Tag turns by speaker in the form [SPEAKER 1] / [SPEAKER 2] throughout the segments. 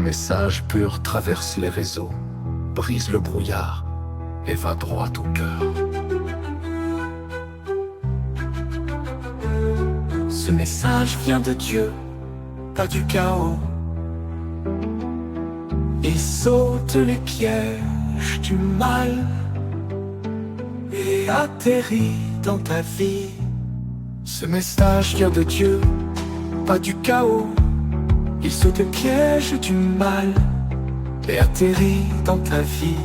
[SPEAKER 1] message pur traverse les réseaux, brise le brouillard et va droit au cœur. Ce message vient de Dieu, pas du chaos, et saute les pièges du mal et atterrit dans ta vie. Ce message vient de Dieu, pas du chaos. Il saute les pièges du mal et atterrit dans ta vie.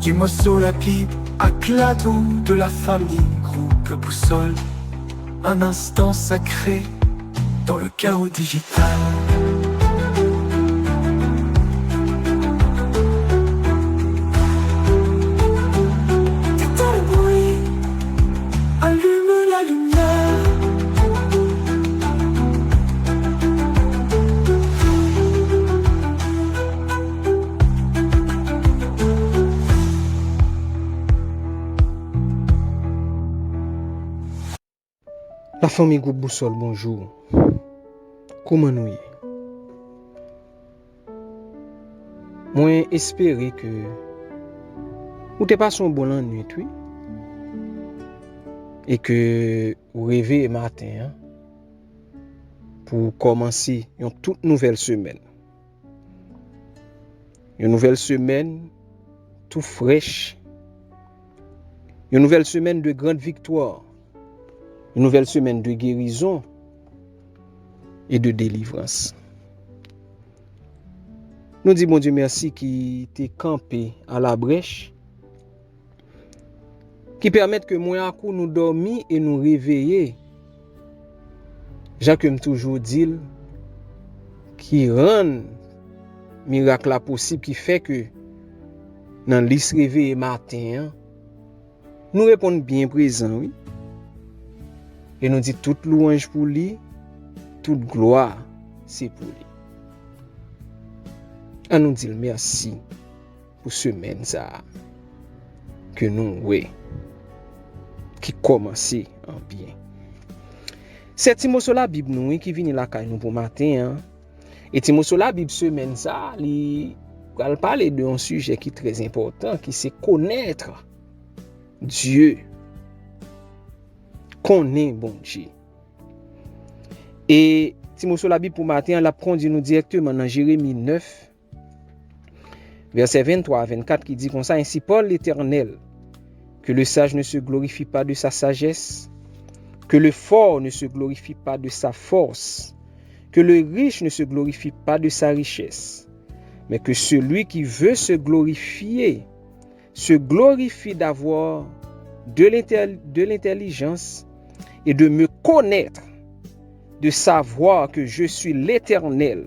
[SPEAKER 1] Du morceau la Bible à Clado de la famille, groupe boussole, un instant sacré dans le chaos digital. Tais-toi le bruit, allume la lumière.
[SPEAKER 2] La famille Groupe Boussole, bonjour. Comment nous y? Moi, espérer que vous te passez un bon nuit, oui, et que vous rêvez matin pour commencer une toute nouvelle semaine. Une nouvelle semaine tout fraîche. Une nouvelle semaine de grande victoire. Une nouvelle semaine de guérison et de délivrance. Nous disons, bon Dieu, merci qui t'est campé à la brèche, qui permettent que moi à coup nous dormir et nous réveiller. Jacques me toujours dit, qui rend miracle là possible, qui fait que dans l'is réveillé matin, nous répondons bien présent, oui. Et nous dit toute louange pour lui, toute gloire, c'est pour lui. On nous dit merci pour ce semaine ça que nous ouais, qui commence en bien. C'est Timothée la Bible nous qui vient la caille nous pour matin. Et Timothée la Bible semaine ça, il va parler d'un sujet qui est très important, qui c'est connaître Dieu. Connaît bon Dieu. Et Timothée la Bible pour matin, la conduit nous directement dans Jérémie 9, verset 23 à 24, qui dit comme ça: ainsi parle l'Éternel, que le sage ne se glorifie pas de sa sagesse, que le fort ne se glorifie pas de sa force, que le riche ne se glorifie pas de sa richesse, mais que celui qui veut se glorifier se glorifie d'avoir de l'intelligence et de me connaître, de savoir que je suis l'Éternel,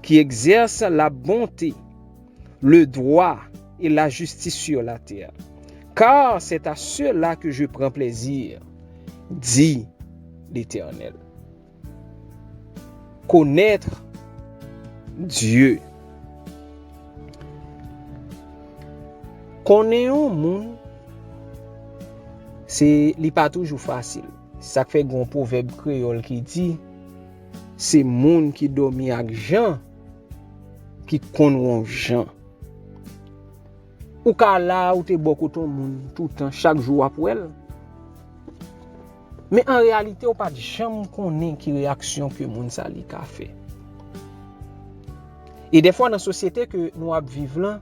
[SPEAKER 2] qui exerce la bonté, le droit et la justice sur la terre. Car c'est à cela que je prends plaisir, dit l'Éternel. Connaître Dieu. Connaître un monde, c'est pas toujours facile. Ça fait un proverbe créole qui dit, c'est monde qui dormi avec gens qui connaissent gens. Ou ka là ou te beaucoup ton monde tout le temps chaque jour après elle. Mais en réalité, ou pas de jamais connaît qui réaction que monde ça li ka fait. Et des fois dans la société que nous vivons là,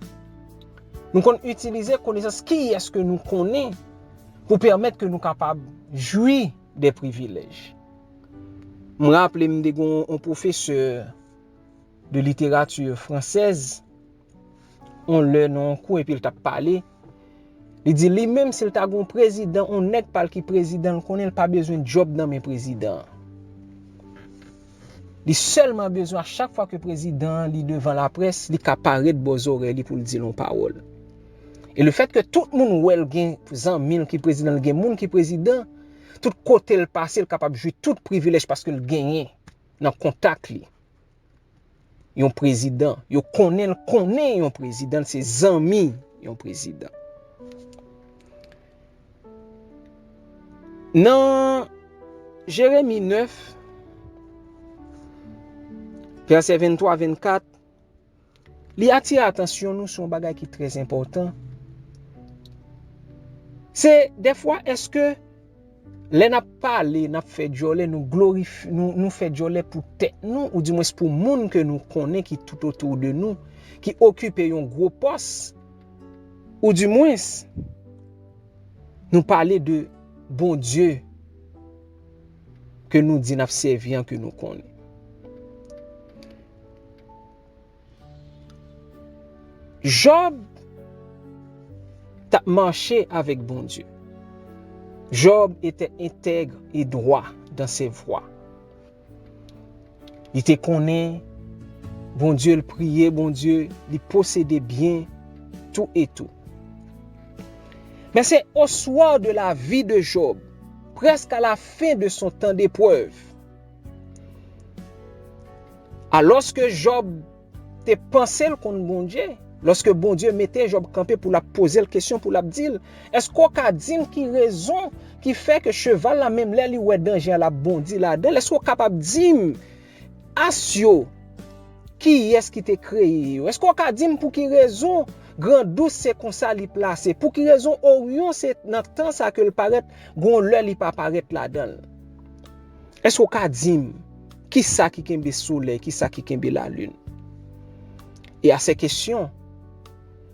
[SPEAKER 2] nous qu'on utiliser connaissance qui est-ce que nous connaissons pour permettre que nous capables jouir des privilèges. Je me rappelle un professeur de littérature française, on le non cours et puis il t'a parlé. Il dit lui-même s'il t'a un président, on n'est pas qui président, qu'on n'a pas besoin de job dans mes présidents. Il seulement besoin à chaque fois que le président est devant la presse, il apparaît de beaux oreilles pour dire une parole. Et le fait que tout le monde ou elle gagne 100 000 qui président, gagne monde qui président, tout côté le passé, il capable de jouer tout privilège parce que le gagne dans contact li. Un président, yo connaît un président, ses amis un président. Dans Jérémie 9, verset 23-24, li attire attention nous sur un bagage qui est très important. C'est des fois, est-ce que les n'a parlé, n'a fait joler, nous glorifie, nous fait joler pour tête nous, ou du moins pour monde que nous connaissons qui tout autour de nous, qui occupe un gros poste, ou du moins nous parler de bon Dieu que nous dit n'a servi, que nous connaissons. Job t'a marché avec bon Dieu. Job était intègre et droit dans ses voies. Il te connaît, bon Dieu le priait, bon Dieu il possédait bien, tout et tout. Mais c'est au soir de la vie de Job, presque à la fin de son temps d'épreuve, alors que Job te pensé contre bon Dieu, lorsque bon Dieu mettait Job campé pour la poser la question, pour la dire, est-ce qu'on a dit qui raison qui fait que cheval la même là, ou est danger la bondi là-dedans, est-ce qu'on est capable de dire, asio, qui est-ce qui t'a créé? Est-ce qu'on a dit pour qui raison grand douce c'est comme ça li placé? Pour qui raison Orion c'est dans temps ça que le paraît, gon l'heure li pas paraître là-dedans? Est-ce qu'on a dit qui ça qui kembe soleil, qui ça qui kembe la lune? Et à ces questions,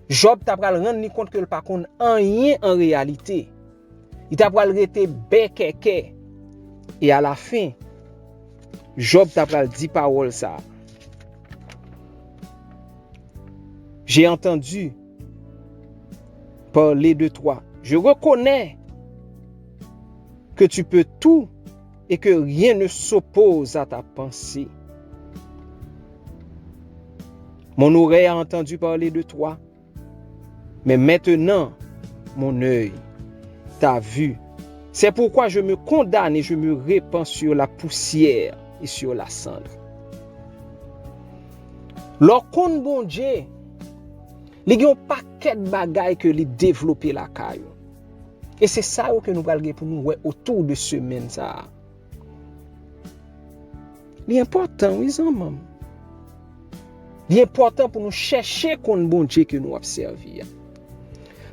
[SPEAKER 2] Job t'a pral rendre compte que le pas connaît rien en réalité. Il t'a pral rete bekeke. Et à la fin, Job t'a pral dit parole ça. J'ai entendu parler de toi. Je reconnais que tu peux tout et que rien ne s'oppose à ta pensée. Mon oreille a entendu parler de toi, mais maintenant, mon œil t'a vu. C'est pourquoi je me condamne et je me répands sur la poussière et sur la cendre. Lorsqu'on bon Dieu, il y a un paquet de bagailles que les développer la caille. Et c'est ça que nous allons pour nous autour de ce semaine ça. L'important, oui, maman. L'important pour nous chercher qu'on bon Dieu que nous observer.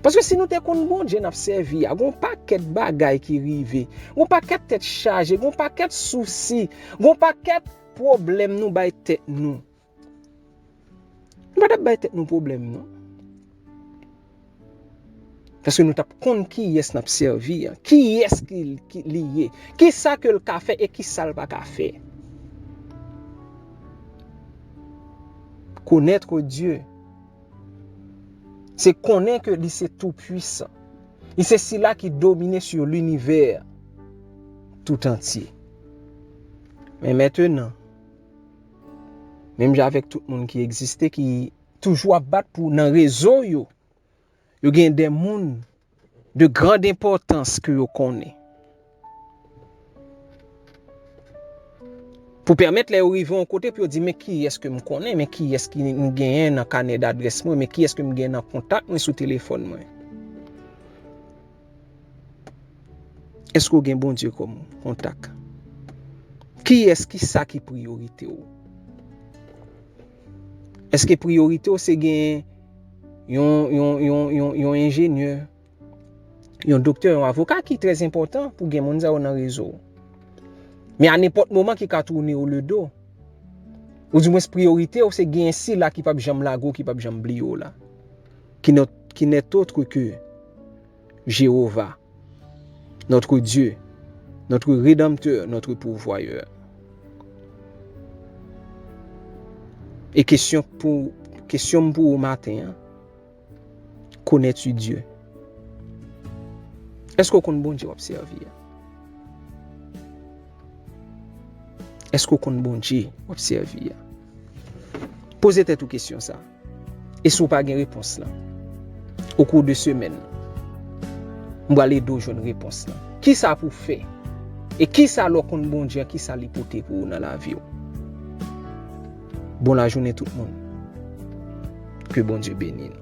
[SPEAKER 2] Parce que si nous te kon bon Dieu n'a servi, il y a un paquet de bagailles qui arrivent, un paquet de tête chargée, un paquet de soucis, un paquet de problèmes nous bay tête nous. Pas bay tête nous problème non. Parce que nous t'a compte qui est n'a servi, qui est qui lié, qui ça que le café et qui ça le pas café. Connaître Dieu, c'est connaître que lui c'est tout puissant. Et c'est celui-là qui domine sur l'univers tout entier. Mais maintenant, même avec tout le monde qui existait, qui toujours battre pour dans réseau yo, il y a des gens de grande importance que vous connaissez. Pour permettre les arriver en côté pour dire mais qui est-ce que me connaît, mais qui est-ce qui me gagne dans carnet d'adresse moi, mais qui est-ce que me gagne dans contact moi sur téléphone moi. Est-ce que vous avez bon Dieu comme contact? Qui est-ce qui ça qui priorité ou? Est-ce que priorité c'est gain yon ingénieur, yon docteur, un avocat qui est très important pour gain moun ça dans réseau. Mais à n'importe moment qui ka tourner au le dos. Ou du moins priorité c'est gain si là qui pas jambe lago, qui pas jambe blio là. Qui n'est autre que Jéhovah, notre Dieu, notre rédempteur, notre pourvoyeur. Et question pour au matin, hein? Connais-tu Dieu? Est-ce qu'on connaît bon Dieu observer? Est-ce qu'on connaît bon Dieu observer? Posez-vous toute question ça. Et si vous n'avez pas de réponse là, au cours de semaine, vous allez donner une réponse là. Qui ça pour faire? Et qui ça leur connaît bon Dieu? Qui ça l'hypothèse pour vous dans la vie? Bonne la journée tout le monde. Que bon Dieu bénisse.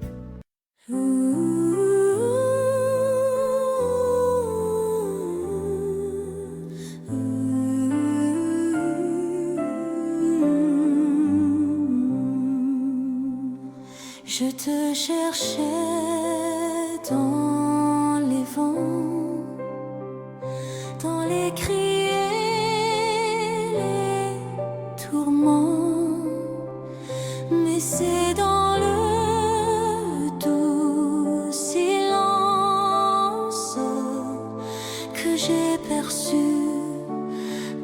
[SPEAKER 3] Je te cherchais dans les vents, dans les cris et les tourments, mais c'est dans le doux silence que j'ai perçu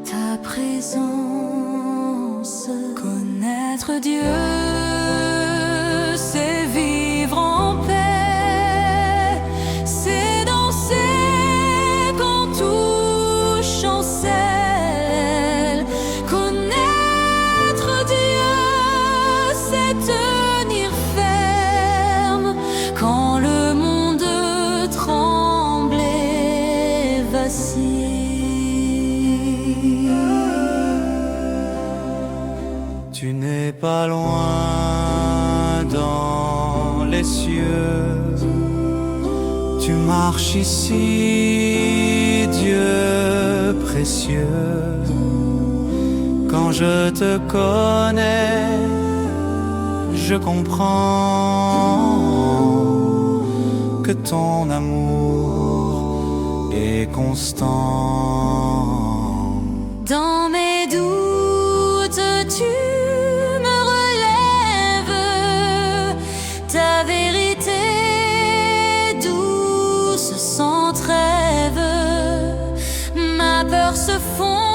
[SPEAKER 3] ta présence. Connaître Dieu, c'est vivre en paix, c'est danser quand tout chancelle. Connaître Dieu, c'est tenir ferme quand le monde tremble et vacille.
[SPEAKER 4] Tu n'es pas loin dans les cieux, tu marches ici, Dieu précieux. Quand je te connais, je comprends que ton amour est constant.
[SPEAKER 3] Dans mes doutes, tu me relèves, ta vérité douce sans trêve. Ma peur se fond